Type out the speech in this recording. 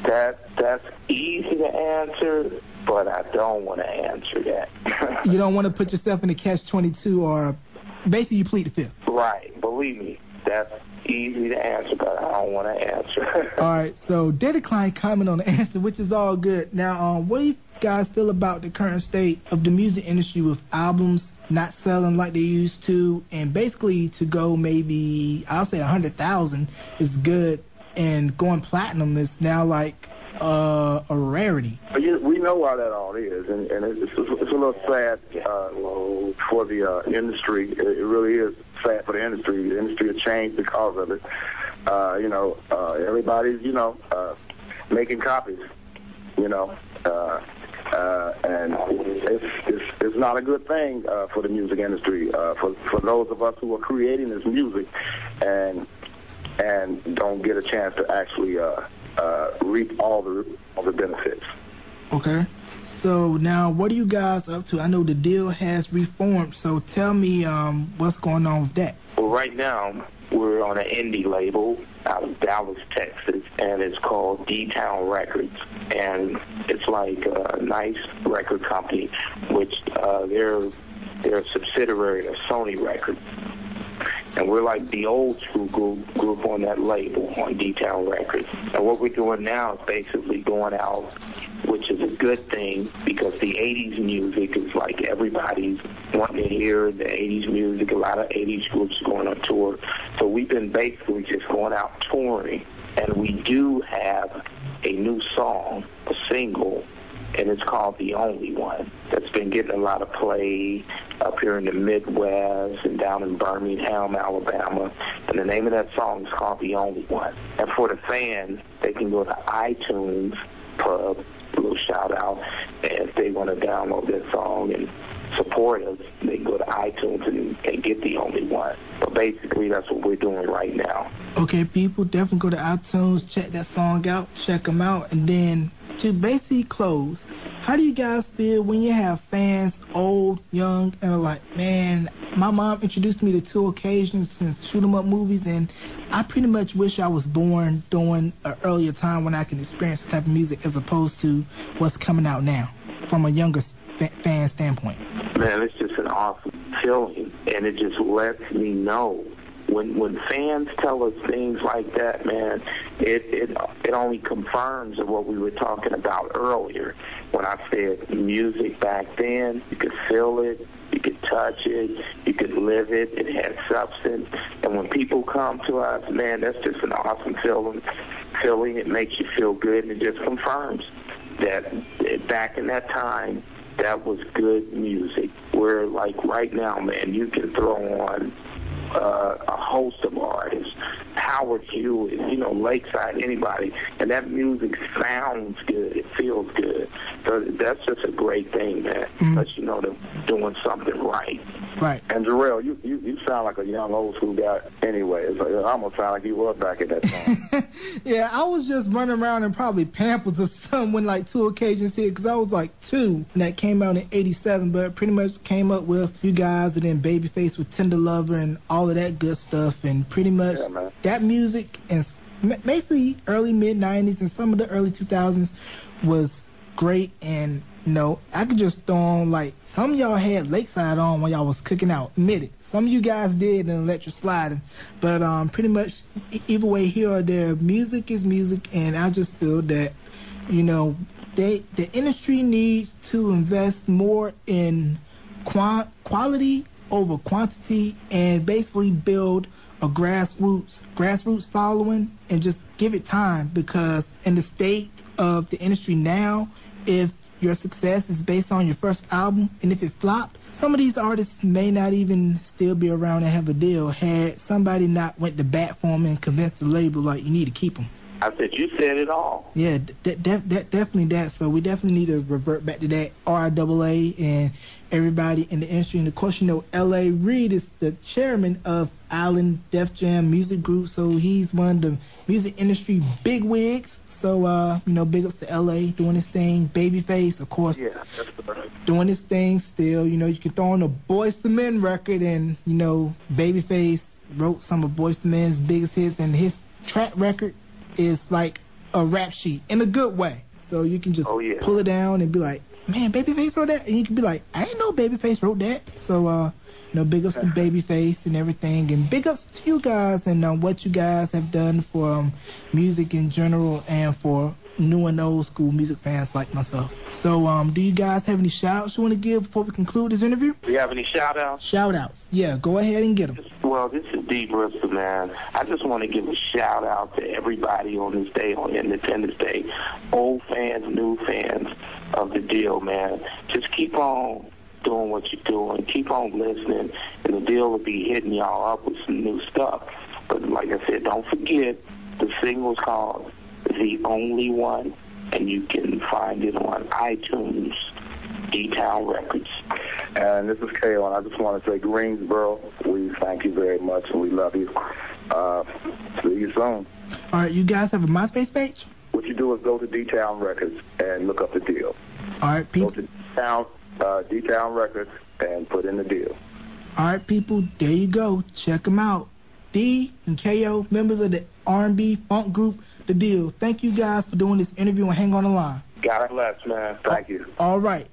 That's easy to answer, but I don't want to answer that. You don't want to put yourself in a catch-22, or basically you plead the fifth. Right. Believe me, that's easy to answer, but I don't want to answer. All right, so they declined comment on the answer, which is all good. Now, what do you guys feel about the current state of the music industry with albums not selling like they used to, and basically to go maybe, I'll say 100,000 is good, and going platinum is now like a rarity? We know why that all is, and it's a little sad for the industry. It really is sad for the industry. The industry has changed because of it. Everybody's, making copies, and it's not a good thing for the music industry, for those of us who are creating this music and don't get a chance to actually reap all the benefits. Okay. So now, what are you guys up to? I know the Deele has reformed, so tell me what's going on with that. Well, right now, we're on an indie label out of Dallas, Texas, and it's called D-Town Records. And it's like a nice record company, which they're a subsidiary of Sony Records. And we're like the old school group on that label, on D-Town Records. And what we're doing now is basically going out, which is a good thing, because the 80s music is like everybody's wanting to hear the 80s music. A lot of 80s groups going on tour. So we've been basically just going out touring. And we do have a new song, a single, and it's called The Only One. That's been getting a lot of play up here in the Midwest and down in Birmingham, Alabama. And the name of that song is called The Only One. And for the fans, they can go to iTunes Pub, a little shout out, and if they want to download that song and support us, they can go to iTunes and get The Only One. But basically, that's what we're doing right now. Okay, people, definitely go to iTunes, check that song out, check them out, and then to basically close, how do you guys feel when you have fans, old, young, and are like, man, my mom introduced me to 2 occasions and shoot-'em-up movies, and I pretty much wish I was born during an earlier time when I can experience the type of music as opposed to what's coming out now from a younger fan standpoint? Man, it's just an awesome feeling, and it just lets me know. When fans tell us things like that, man, it only confirms what we were talking about earlier when I said music back then, you could feel it, you could touch it, you could live it, it had substance. And when people come to us, man, that's just an awesome feeling. It makes you feel good, and it just confirms that back in that time, that was good music. Where, like, right now, man, you can throw on a host of artists, Howard Hewitt, Lakeside, anybody, and that music sounds good, it feels good. So that's just a great thing, man. But they're doing something right. Right. And Jarrell, you sound like a young old school guy anyway. It's like, I almost sound like you were back at that time. Yeah, I was just running around in probably Pampers or something when like 2 occasions here, because I was like 2 when that came out in '87, but pretty much came up with you guys, and then Babyface with Tender Lover and all of that good stuff, and pretty much that music and basically early mid-90s and some of the early 2000s was great. And I could just throw on, like, some of y'all had Lakeside on when y'all was cooking out. Admit it. Some of you guys did and electric sliding. But pretty much either way, here or there, music is music. And I just feel that, the industry needs to invest more in quality over quantity, and basically build a grassroots following, and just give it time. Because in the state of the industry now, if your success is based on your first album, and if it flopped, some of these artists may not even still be around and have a deal had somebody not went to bat for them and convinced the label, like, you need to keep them. I said, you said it all. Yeah, definitely that. So we definitely need to revert back to that. RIAA and everybody in the industry. And of course, L.A. Reid is the chairman of Island Def Jam Music Group. So he's one of the music industry bigwigs. So, big ups to L.A. doing his thing. Babyface, of course, doing his thing still. You can throw on a Boyz II Men record, and, Babyface wrote some of Boyz II Men's biggest hits, and his track record is like a rap sheet in a good way. So you can just pull it down and be like, man, Babyface wrote that? And you can be like, I didn't know Babyface wrote that. So, big ups to Babyface and everything. And big ups to you guys and what you guys have done for music in general and for new and old school music fans like myself. So, do you guys have any shout-outs you want to give before we conclude this interview? Do you have any shout-outs? Shout-outs. Yeah, go ahead and get them. Well, this is D. Bristol, man. I just want to give a shout-out to everybody on this day, on Independence Day. Old fans, new fans of the Deele, man. Just keep on doing what you're doing. Keep on listening, and the Deele will be hitting y'all up with some new stuff. But like I said, don't forget, the single's called The Only One, and you can find it on iTunes, D-Town Records. And this is Kayo, and I just want to say, Greensboro, we thank you very much, and we love you. See you soon. All right, you guys have a MySpace page? What you do is go to D-Town Records and look up the Deele. All right, people. Go to D-Town Records and put in the Deele. All right, people, there you go. Check them out. D and Kayo, members of the R&B funk group, The Deele. Thank you guys for doing this interview and hang on the line. God bless, man. Thank you. All right.